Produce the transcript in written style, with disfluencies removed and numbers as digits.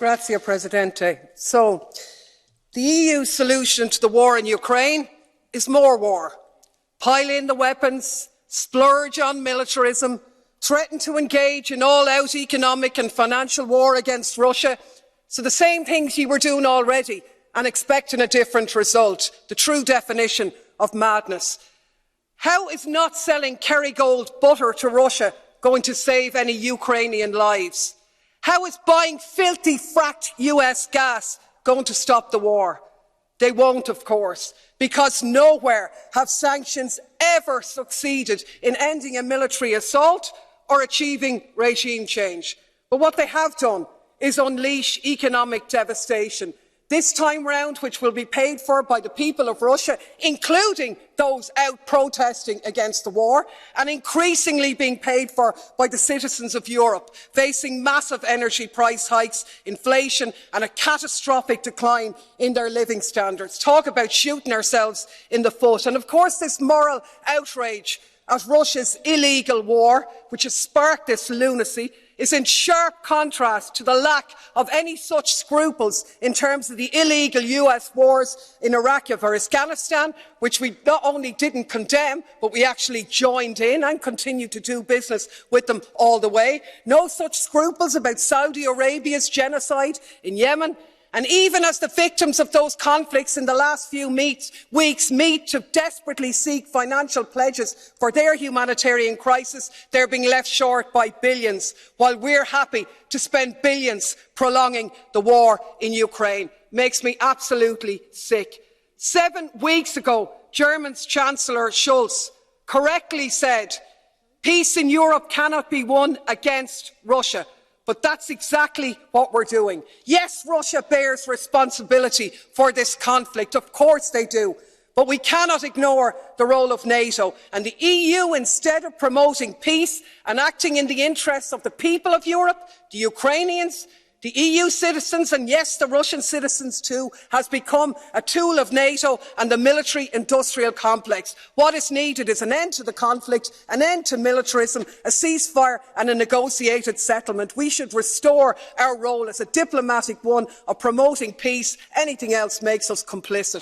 Grazie, Presidente. So, the EU solution to the war in Ukraine is more war. Pile in the weapons, splurge on militarism, threaten to engage in all-out economic and financial war against Russia. So the same things you were doing already and expecting a different result. The true definition of madness. How is not selling Kerrygold butter to Russia going to save any Ukrainian lives? How is buying filthy fracked US gas going to stop the war? They won't, of course, because nowhere have sanctions ever succeeded in ending a military assault or achieving regime change. But what they have done is unleash economic devastation, this time round which will be paid for by the people of Russia, including those out protesting against the war, and increasingly being paid for by the citizens of Europe, facing massive energy price hikes, inflation and a catastrophic decline in their living standards. Talk about shooting ourselves in the foot. And of course this moral outrage at Russia's illegal war, which has sparked this lunacy, is in sharp contrast to the lack of any such scruples in terms of the illegal US wars in Iraq or Afghanistan, which we not only didn't condemn, but we actually joined in and continue to do business with them all the way. No such scruples about Saudi Arabia's genocide in Yemen. And even as the victims of those conflicts in the last few weeks meet to desperately seek financial pledges for their humanitarian crisis, they're being left short by billions, while we're happy to spend billions prolonging the war in Ukraine. Makes me absolutely sick. 7 weeks ago, German's Chancellor Scholz correctly said, peace in Europe cannot be won against Russia. But that's exactly what we're doing. Yes, Russia bears responsibility for this conflict. Of course they do. But we cannot ignore the role of NATO. And the EU, instead of promoting peace and acting in the interests of the people of Europe, the Ukrainians, the EU citizens, and yes, the Russian citizens too, has become a tool of NATO and the military-industrial complex. What is needed is an end to the conflict, an end to militarism, a ceasefire and a negotiated settlement. We should restore our role as a diplomatic one of promoting peace. Anything else makes us complicit.